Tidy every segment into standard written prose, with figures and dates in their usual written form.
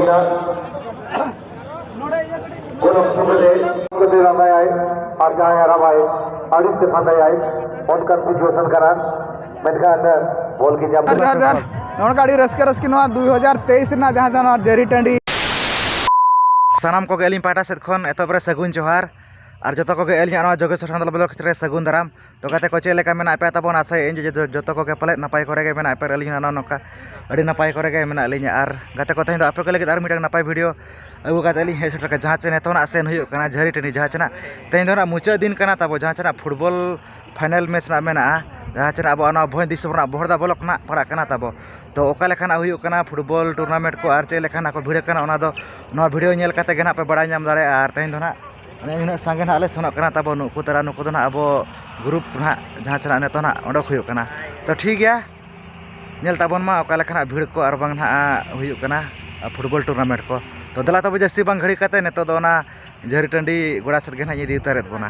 tigina golok sugade ramai ai ar jahaya ramai adis se pandai ai onkan situation karan menkan bol ki jam known गाड़ी रस्के risky 2023 ना जहाँ जहाँ Jerry टंडी सानाम को एलिंग पाटा सेद खन एतबरे सगुन जोहार और जो को एलिंग जोगेश्वर सान्ताल ब्लॉक रे सगुन दाराम तो कहते को चेले का मेना पे तबन आसे इन जो को पले नपाय करे गे मेना पे एलिंग ना नका अड़ी नपाय करे गे मेना एलिंग और गाते को तेन आपे लगे आर मिटन नपाय वीडियो अगु गाते एलिंग हे सेटर जहाँ चेने तो सेन हुई कना झरी टंडी जहाँ चना तेन दो मुचा दिन कना तब जहाँ चना फुटबॉल फाइनल मैच ना मेना जहाँ चना अब भोज दिसम बहरदा ब्लॉक ना पड़ा तब तो ओका लेखाना हुई कना फुटबॉल टूर्नामेंट को और चे लेखाना को भिड़े कना ओना दो नो वीडियो नेल काते गना पे बड़ा नाम दारे और तेन दो ना इन संगे ना आले सनक कना तब नुकु तरा नुकु दो ना अब ग्रुप ना जहाँ चना ने तो ना ओडक हुई कना तो ठीक गया नेल तबन मा ओका लेखाना भिड़ को और बांग ना हुई कना फुटबॉल टूर्नामेंट को तो दला तब जस्ती बांग घड़ी काते ने तो ना झरी टंडी गोड़ा सद गे ना इदी उतारेत बना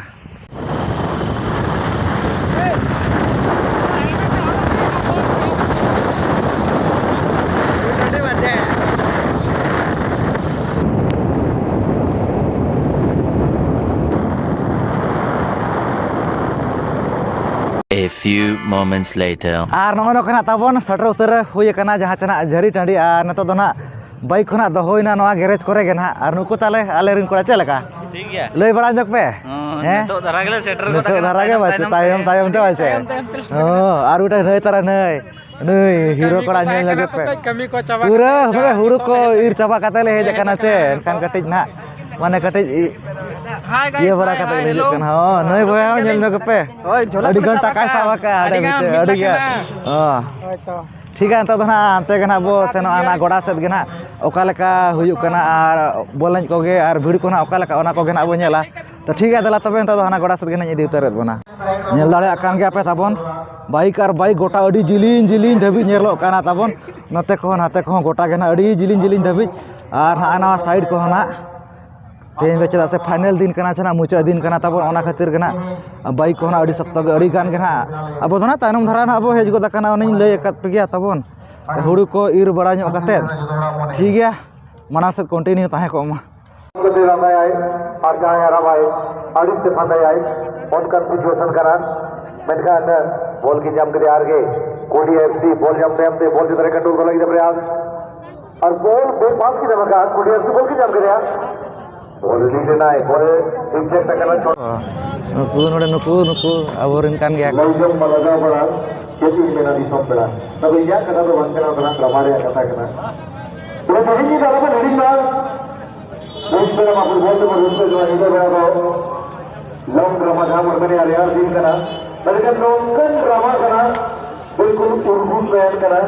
A few moments later. आर नोनो कना तबन सटर उतर हुई कना जहाँ चना झरी टंडी आर नतो दो ना बाइक खना दहोइना नवा गैरेज करे गे ना आर नुकु ताले आले रिन कोड़ा चलेका ठीक गया लई बड़ा जक पे हैं तो धरा गेले सेटर को धरा गे बाचे तायम ते बाचे आर उटा नय तारा नय हीरो कोड़ा नेल लगे पे कमी को चाबा पूरा हमें हुरु को इर चाबा काते ले हे जकना चे एनखान कटिज ना माने कटिज ये बड़ा कते ले जकना हो नय भया नेल लगे पे अडी घंटा काय सावा का आडे बीचे अडी गया ठीक है तो ना अंते गना बो सेनो आना गोड़ा सेद गना ओका लेका हुयु कना आर बोलन को गे आर भिड़ को ना ओका लेका ओना को गना बो नेला तो ठीक है दला तबे तो हाना गोड़ा सेद गना इदी उतारेत बना नेल दाड़े आकान गे आपे ताबन बाइक और बाइक गोटा अडी जिलिन जिलिन धबी नेलो काना ताबन नते को नाते को गोटा गना अडी जिलिन जिलिन धबी आर हाना साइड को ना तेन दो चदा से फाइनल दिन कना छना मुचा दिन कना तब ओना खातिर गना बाइक को ना अड़ी सप्ताह अड़ी गान गना अब ना तायनम धरा ना अब हेज गोदा कना ओनी लय एकत पे गया तबन हुड़ू को इर बड़ा नो कते ठीक गया मना से कंटिन्यू ताहे को मा कदे रामाय आई और जहां रामाय अड़ी से फंदाय आई ओनकर सिचुएशन करान मेनका बॉल की जम करे आर गे कोडी एफसी बॉल जमते हमते बॉल की तरह कंट्रोल करने का प्रयास और बॉल बेपास की जगह का कोडी एफसी बॉल की जम करे नुकु अबोरिन कान गया लौजम मलगा बड़ा खेती मेना दी सब बड़ा तब या कदा तो वंचना बना प्रमाणे कथा कना तो नहीं की तरफ रीडिंग ना उस पे हम अपन बोलते पर उससे जो इधर बड़ा हो लंग ड्रामा धाम और बने यार दिन कना लेकिन लोकन ड्रामा कना बिल्कुल उर्दू बयान कना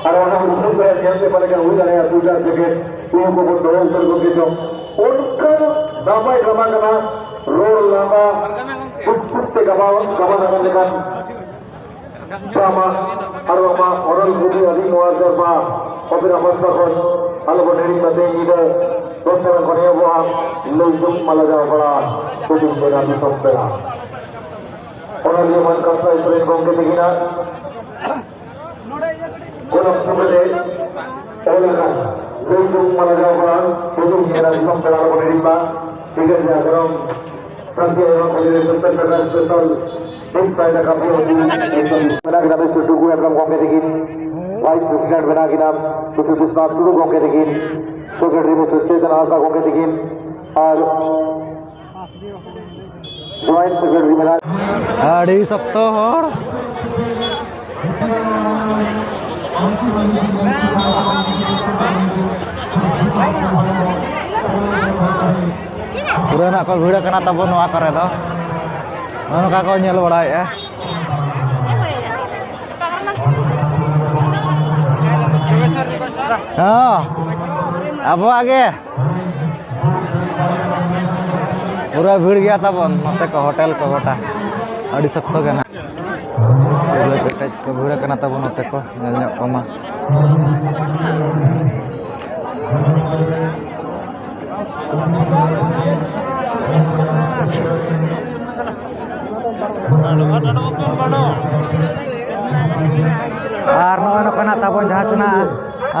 और वहां उर्दू बयान जैसे पहले का हो जाए दूसरा जगह तुम को दो उत्तर को के जो उनका ड्रामा ड्रामा कना रोल लामा कुछ गवाह गवाह dengan ड्रामा और वहां ओरल बुद्धि अधिक हुआ जब ओपेरा मस्तकन आलो बनेरी मते इधर दोसर कोने वो लौजम मलगा बड़ा कुछ मेरा भी सब बड़ा ओरल ये मन करता है ट्रेन को के दिना गोलक सुबले ओलगा लौजम मलगा बड़ा कुछ मेरा भी सब बड़ा बनेरी बा ठीक है जागरम Frankie yang menjadi spesial spesial tim saya kami benar kita sudah gue dalam kompetisi vice president benar kita sudah discuss dulu kompetisi secretary Mr. Chetan Alta kompetisi और joint secretary benar अड़ी सकतो होड़ पूरा ना को भिड़ कना तब नवा करे दो नका को नेल बड़ाए हां अब आगे पूरा भीड़ गया तब नते को होटल को गोटा अड़ी सकतो के ना पूरा कटाज को भिड़ कना तब नते को नेल ᱧᱚᱜ कोमा और नोना तब जहाँ चना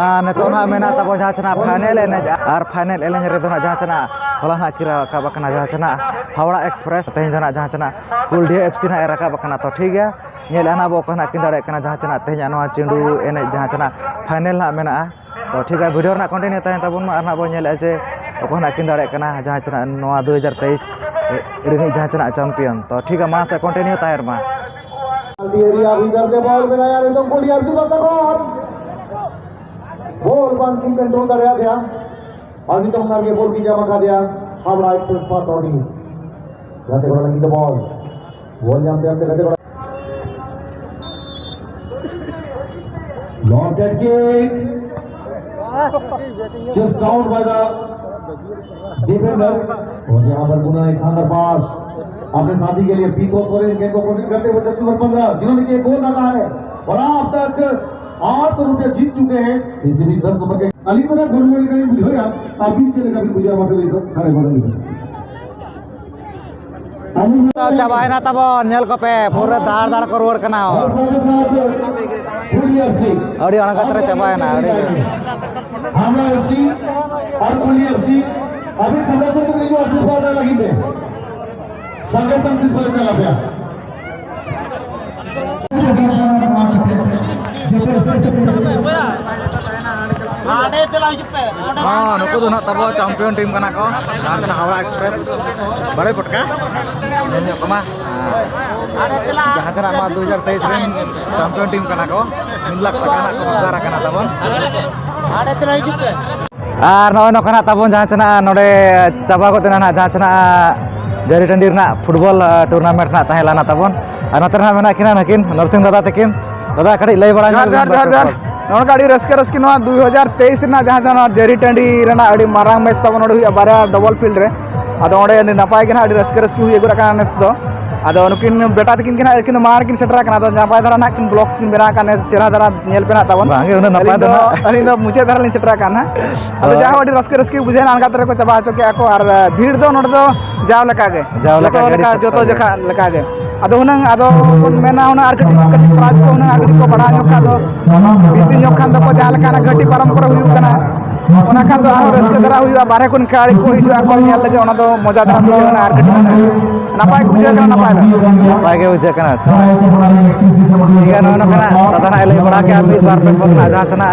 Nito na mena tabo jahan cena final enej ar final enej redo na jahan cena hola na kira ka bakana jahan cena Howrah Express tehin na jahan cena Kuldia FC na era ka bakana to ठीक है nyel ana bo kana kin dare kana jahan cena tehin noa cindu enej jahan cena final na mena to ठीक है video na continue tahin tabun ma ana bo nyel aje okona kin dare kana jahan cena noa 2023 rini jahan cena champion to ठीक है ma se continue tahir ma area इधर से ball बनाया एकदम गोली आती करता कौन बॉल बांकिंग कंट्रोल कर रहा था अभी तो मार के बॉल की जमा कर दिया हावड़ा एक्सप्रेस पास आउट जाते बड़ा लगी तो बॉल जानते जानते कहते बड़ा long kick just out by the defender और यहां पर पुनः एक शानदार पास अपने साथी के लिए पीको सोरेन गेंद को कोशिश करते हुए 10 जिन्होंने कि एक गोल डाला है और अब तक 800 रुपए जीत चुके हैं इसी बीच 10 नंबर के अली तो ना गोल गोल का बुझेगा अभी चलेगा भी बुझा मसले सब सारे बदल तो चाबायना तब नेल को पे पूरा दाड़ दाड़ को रोड कना अड़ी अणगा तरह चाबायना अड़ी हामा एफसी और कुली एफसी अभी 1600 तक जो असली फायदा लगी थे संगे संग सिर्फ चला गया हाँ नुकु दो ना तब चैंपियन टीम कना को जहाँ तना हावड़ा एक्सप्रेस बड़े पटका नेल को मा जहाँ तना मा 2023 रेन चैंपियन टीम कना को 1 लाख टका ना को हकदार कना तबन आर नय नकना तबन जहाँ तना नोडे चाबा को तना ना जहाँ तना जरी टंडी ना फुटबॉल टूर्नामेंट ना ताहेला ना तबन और नतर ना मेना किना नकिन नरसिंह दादा तकिन दादा कड़ी लई बड़ा जार नोका अड़ी रस्के रस्के 2023 ना जहाँ जहाँ जरी टंडी रेना अड़ी मारांग मैच तब नोडे हुई बारे डबल फील्ड रे अदो ओडे नपाय के ना अड़ी रस्के रस्के हुई गुरा का नेस दो अदो नुकिन बेटा तकिन के ना किन मार किन सेटरा कना दो नपाय धरा ना किन ब्लॉक्स किन बेना का नेस चेहरा धरा नेल पे ना तबन बांगे उन नपाय दो अनी दो मुझे धरा लिन सेटरा काना अदो जहाँ अड़ी रस्के रस्के बुझे ना अनका तरह को चबा चो के को और भीड़ दो नोडे दो जाव लका गे जोतो जखा लका गे अदो हुनंग अदो मेना हुना आर्किटिक कटिक प्राज को हुना आर्किटिक को बढ़ा जोखा दो 20 दिन जोखान दो को जाल काना घटी परम करे हुयु कना ओना खान दो आरो रस्के दरा हुयु बारे कोन खाड़ी को हिजु को नेल लगे ओना दो मजा दरा बुझे ना आर्किटिक नापाय बुझे कना नापाय के बुझे कना ठीक है नोनो कना दादा ना ले बड़ा के अमीर बार तक पतना जहाँ सना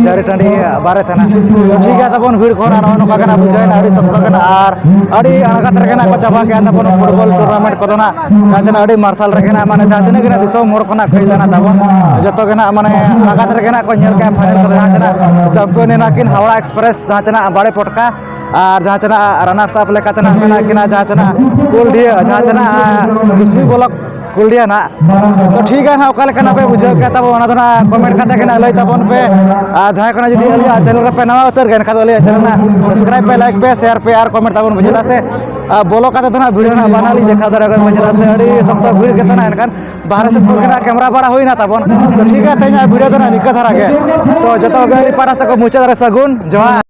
जरी टंडी बारे तना ठीक है तबन भीड़ कोना नोनो कना बुझे ना अड़ी सख्त कना आर अड़ी अनगा तरह कना को चाबा के तबन फुटबॉल टूर्नामेंट को ना जहाँ सना अड़ी मार्शल रखना माने जहाँ तने कना दिसो मोर कोना खइला ना तबन जतो कना माने अनगा तरह कना को नेल के फाइनल को जहाँ सना चैंपियन नाकिन हावड़ा एक्सप्रेस जहाँ सना बड़े पटका और जहाँ चना रनर्स अप लेका तना मेना किना जहाँ चना कुलडिया जहाँ चना बिस्मी ब्लॉक कुलडिया ना तो ठीक है ना ओका लेका ना पे बुझे के तब ओना तना कमेंट करते के ना लई तबन पे जहाँ कना जदी अलिया चैनल पे नवा उतर गन खादो अलिया चैनल ना सब्सक्राइब पे लाइक पे शेयर पे और कमेंट तबन बुझेता से बोलो का तना वीडियो ना बना ली देखा दरगा बुझेता से अड़ी सब भीड़ के तना एनकन बाहर से थोड़ के ना कैमरा बड़ा होई ना तबन तो ठीक है तेजा वीडियो तना निका धरा के तो जतो गली पारा से को मुचे दरे सगुन जोहा